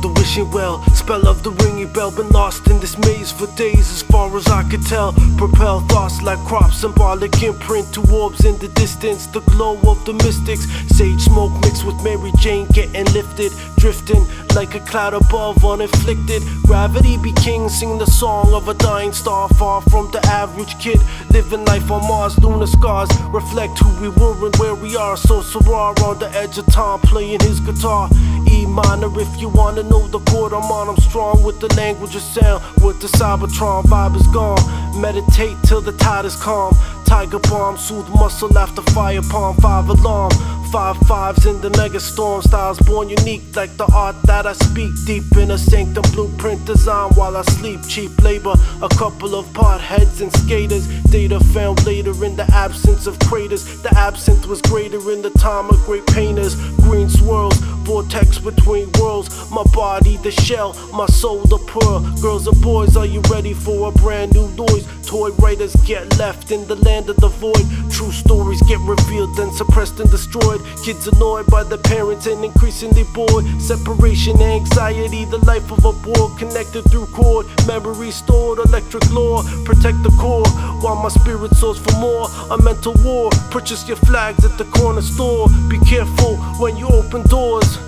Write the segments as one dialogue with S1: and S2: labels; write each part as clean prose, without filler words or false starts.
S1: of the wishing well, spell of the ringing bell. Been lost in this maze for days as far as I could tell. Propel thoughts like crops, symbolic imprint to orbs in the distance. The glow of the mystics, sage smoke mixed with Mary Jane getting lifted. Drifting like a cloud above, uninflicted. Gravity be king, sing the song of a dying star. Far from the average kid, living life on Mars. Lunar scars reflect who we were and where we are. So Sarah on the edge of time, playing his guitar. E minor if you wanna know the chord I'm on. I'm strong with the language of sound. With the Cybertron, vibe is gone. Meditate till the tide is calm. Tiger bomb, soothe muscle after fire palm. 5 alarm, 5/5s in the mega storm. Styles born unique like the art that I speak. Deep in a sanctum, blueprint design while I sleep. Cheap labor, a couple of potheads and skaters. Data found later in the absence of craters. The absinthe was greater in the time of great painters. Green swirls, vortex between worlds. My body the shell, my soul the pearl. Girls and boys, are you ready for a brand new noise? Toy writers get left in the land of the void. True stories get revealed then suppressed and destroyed. Kids annoyed by their parents and increasingly bored. Separation, anxiety, the life of a board. Connected through cord, memory stored. Electric law, protect the core. While my spirit soars for more, a mental war. Purchase your flags at the corner store. Be careful when you open doors.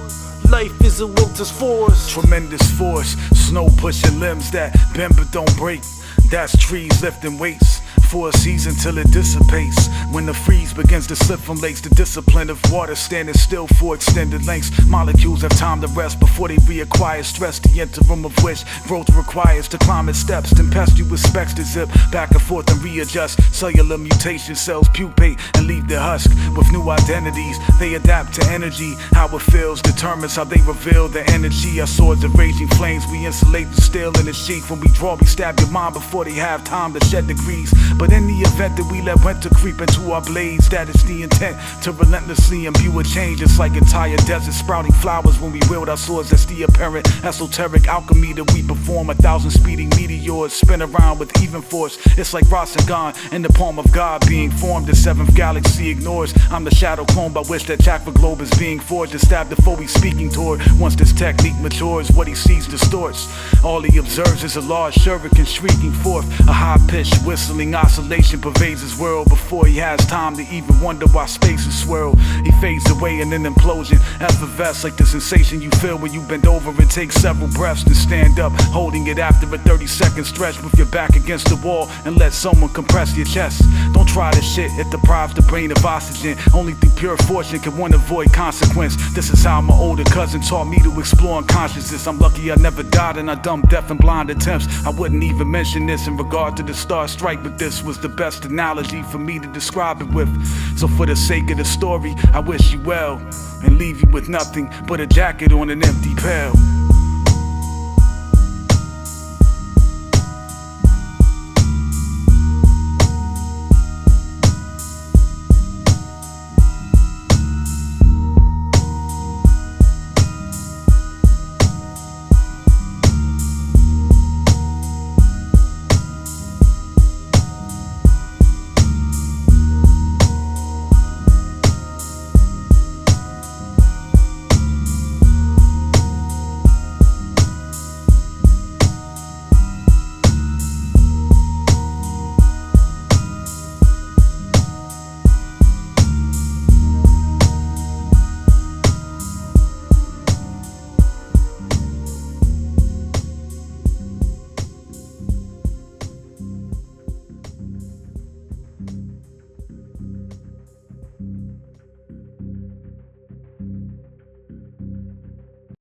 S1: Life is a winter's force.
S2: Tremendous force, snow pushing limbs that bend but don't break. That's trees lifting weights for a season till it dissipates. When the freeze begins to slip from lakes, the discipline of water standing still for extended lengths. Molecules have time to rest before they reacquire stress. The interim of which growth requires to climb its steps. Tempestuous specks to zip back and forth and readjust. Cellular mutation cells pupate and leave their husk with new identities. They adapt to energy. How it feels determines how they reveal their energy. Our swords of raging flames, we insulate the steel in the sheath. When we draw, we stab your mind before they have time to shed degrees. But in the event that we let winter creep into our blades, that is the intent, to relentlessly imbue a change. It's like entire deserts sprouting flowers when we wield our swords. That's the apparent esoteric alchemy that we perform. 1,000 speeding meteors spin around with even force. It's like Rasengan in the palm of God being formed. The 7th galaxy ignores. I'm the shadow clone by which that chakra globe is being forged. To stab the foe he's speaking toward. Once this technique matures, what he sees distorts. All he observes is a large shuriken shrieking forth. A high-pitched whistling oscillation pervades his world before he has time to even wonder why spaces swirl. He fades away in an implosion, effervesce like the sensation you feel when you bend over and take several breaths and stand up, holding it after a 30-second stretch with your back against the wall and let someone compress your chest. Don't try this shit, it deprives the brain of oxygen. Only through pure fortune can one avoid consequence. This is how my older cousin taught me to explore unconsciousness. I'm lucky I never died in our dumb, deaf, and blind attempts. I wouldn't even mention this in regard to the star strike, but this was the best analogy for me to describe it with. So for the sake of the story, I wish you well and leave you with nothing but a jacket on an empty pail.